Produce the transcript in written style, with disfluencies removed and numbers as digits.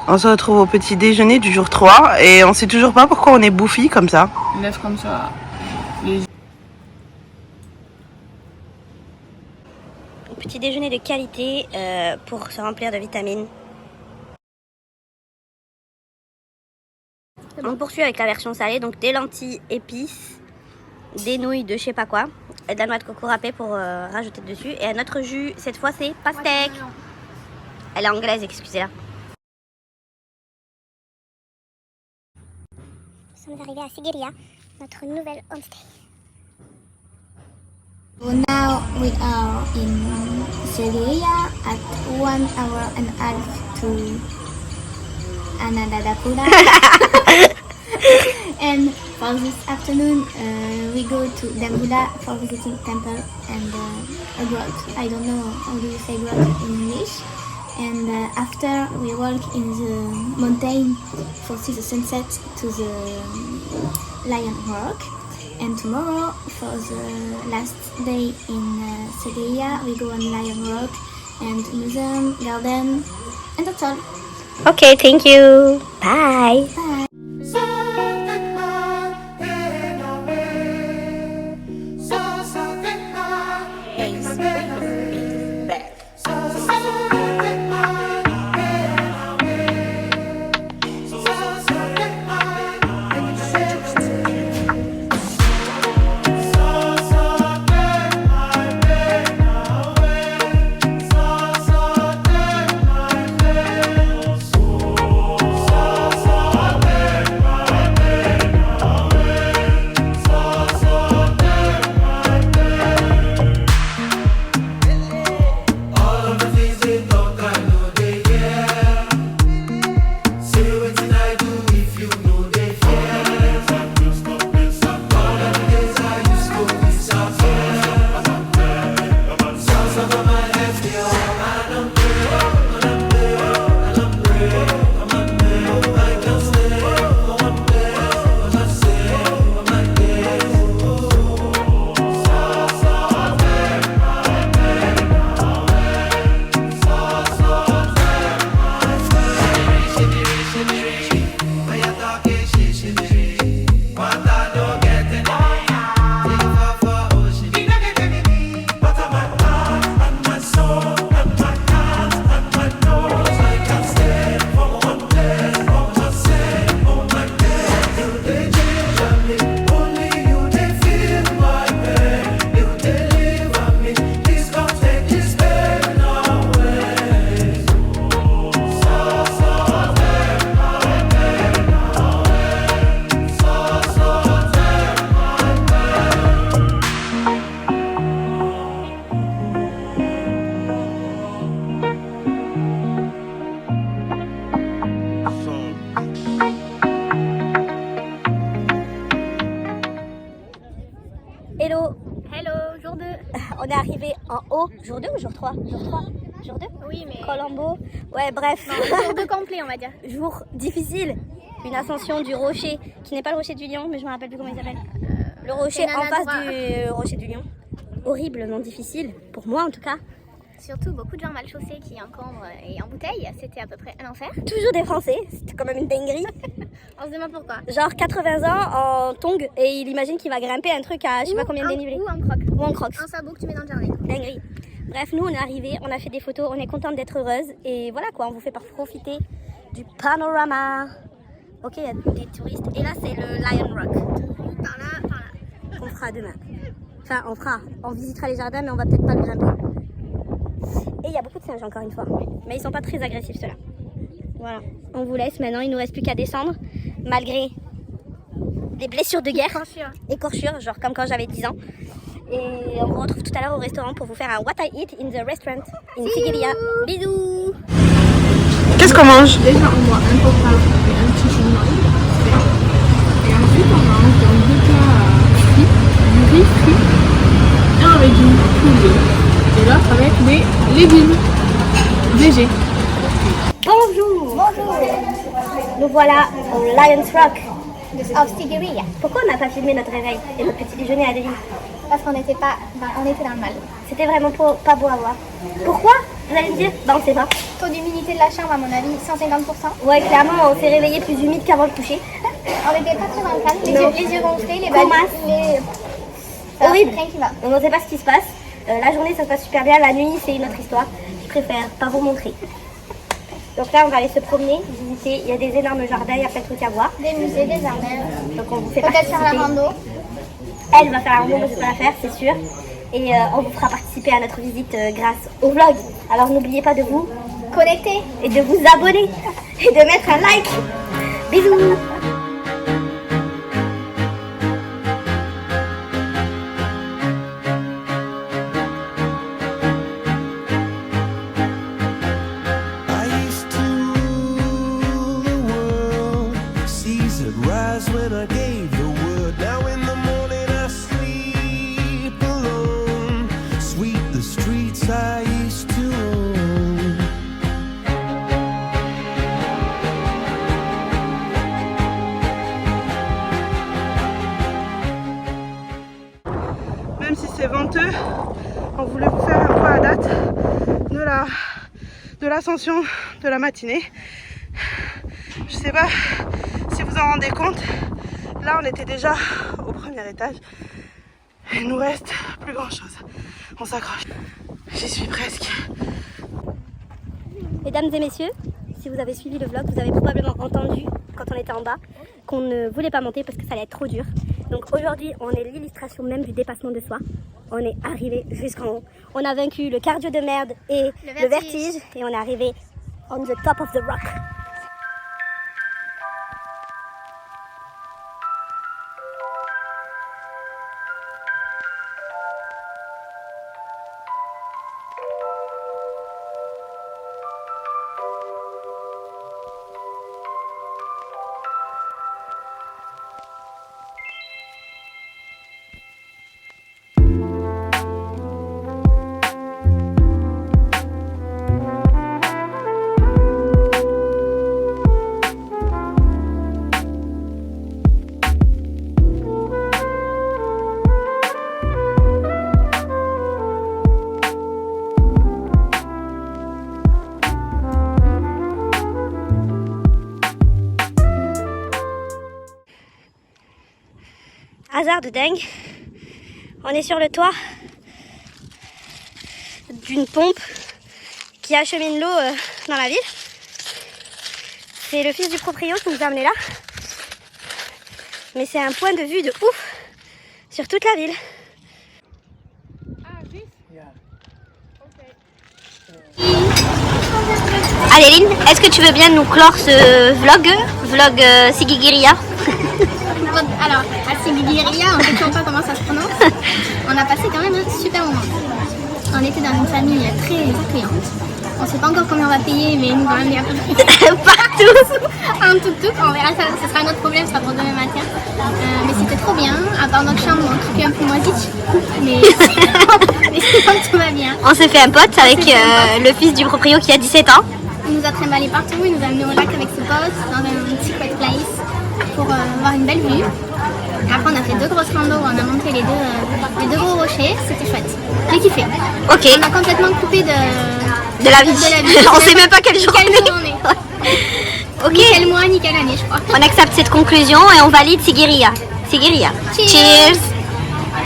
On se retrouve au petit déjeuner du jour 3 et on sait toujours pas pourquoi on est bouffi comme ça. On lève comme ça. Petit déjeuner de qualité pour se remplir de vitamines. On poursuit avec la version salée, donc des lentilles épices, des nouilles de je sais pas quoi, et de la noix de coco râpée pour rajouter dessus. Et notre jus, cette fois c'est pastèque. Elle est anglaise, excusez-la. Nous sommes arrivés à Sigiriya, notre nouvelle homestay. So now we are in Sigiriya at 1 hour and a half to Anandadapura. And for this afternoon, we go to Dambulla for visiting temple and a grot. I don't know how do you say grot in English. And after we walk in the mountain for see the sunset to the Lion Rock. And tomorrow, for the last day in Sigiriya, we go on Lion Rock and museum, garden, and that's all. Okay, thank you. Bye. Bye. Hello. Hello, jour 2. On est arrivé en haut. Jour 2 ou jour 3? Jour 3. Jour 2? Oui, mais... Colombo. Ouais, bref. Non, jour 2 complet, on va dire. Jour difficile. Une ascension du rocher, qui n'est pas le rocher du lion, mais je me rappelle plus comment il s'appelle. Le rocher en face du rocher du lion. Horriblement difficile, pour moi en tout cas. Surtout beaucoup de gens mal chaussés qui encombrent et en bouteille, c'était à peu près un enfer. Toujours des Français, c'était quand même une dinguerie. On se demande pourquoi. Genre 80 ans en tongs et il imagine qu'il va grimper un truc à je sais pas combien de dénivelé. Ou en croc. Ou en crocs. Un sabot que tu mets dans le jardin. Dinguerie. Bref, nous on est arrivés, on a fait des photos, on est contente d'être heureuse et voilà quoi, on vous fait profiter du panorama. Ok, il y a des touristes et là c'est le Lion Rock. Par là. Qu'on fera demain. Enfin, on visitera les jardins mais on va peut-être pas le grimper. Et il y a beaucoup de singes encore une fois. Mais ils sont pas très agressifs ceux-là. Voilà, on vous laisse maintenant, il nous reste plus qu'à descendre. Malgré des blessures de guerre. Écorchures, genre comme quand j'avais 10 ans. Et on vous retrouve tout à l'heure au restaurant pour vous faire un What I Eat in the Restaurant in Sigiriya. Bisous. Qu'est-ce qu'on mange? Déjà, on boit un coca et un petit chignon. Et ensuite, on mange dans deux plats frits, du riz frit, un avec du poulet et l'autre avec des légumes végés. Bonjour. Bonjour. Nous voilà au Lion's Rock Of Sigiriya. Pourquoi on n'a pas filmé notre réveil et notre petit déjeuner à Delhi? Parce qu'on était pas... on était dans le mal. C'était vraiment pas beau à voir. Pourquoi? Vous allez me dire? Bah on sait pas. Taux d'humidité de la chambre, à mon avis, 150%. Ouais, clairement, on s'est réveillé plus humide qu'avant le coucher. On n'était pas très dans le calme, les yeux gonflés, les Comasse. Horrible. Rien qui va. On ne sait pas ce qui se passe. La journée, ça se passe super bien. La nuit, c'est une autre histoire. Je préfère pas vous montrer. Donc là, on va aller se promener, visiter. Il y a des énormes jardins, il y a plein de trucs à voir. Des musées, des jardins. Donc on vous fait Peut-être faire la participer. rando. Elle va faire la rando, moi je vais pas la faire, c'est sûr. Et on vous fera participer à notre visite grâce au vlog. Alors n'oubliez pas de vous Connecté. et de vous abonner et de mettre un like. Bisous. I used to rule the world. Seas would rise when I gave the word. Now in the morning I sleep alone. Sweep the streets I used to own. Même si c'est venteux, on voulait vous faire un point à date de l'ascension de la matinée. Je sais pas si vous en rendez compte, là on était déjà au premier étage. Il nous reste plus grand chose. On s'accroche. J'y suis presque. Mesdames et messieurs, si vous avez suivi le vlog, vous avez probablement entendu quand on était en bas qu'on ne voulait pas monter parce que ça allait être trop dur. Donc aujourd'hui, on est l'illustration même du dépassement de soi. On est arrivé jusqu'en haut. On a vaincu le cardio de merde et le vertige et on est arrivé on the top of the rock. Hasard de dingue, on est sur le toit d'une pompe qui achemine l'eau dans la ville. C'est le fils du proprio qui nous a amenés là. Mais c'est un point de vue de ouf sur toute la ville. Allez Lynn, est-ce que tu veux bien nous clore ce vlog Sigiriya? Alors, à Sigiriya, on ne sait toujours pas comment ça se prononce. On a passé quand même un super moment. On était dans une famille très accueillante. On ne sait pas encore combien on va payer, mais nous, quand même, il y a partout. En tout, on verra, ce sera un autre problème, ce sera pour demain matin. Mais c'était trop bien, à part notre chambre, qui est un peu moisite. Mais sinon, tout va bien. On s'est fait un pote avec le fils du proprio qui a 17 ans. Il nous a trimballé partout, il nous a amené au lac avec ses potes, dans un secret place, pour voir une belle vue. Et après, on a fait 2 grosses randos, on a monté les deux gros rochers, c'était chouette. J'ai kiffé. Ok. On a complètement coupé de la vie. On sait même pas quelle journée. Ok. Ni quel mois, ni quelle année, je crois. On accepte cette conclusion et on valide Sigiriya. Cheers.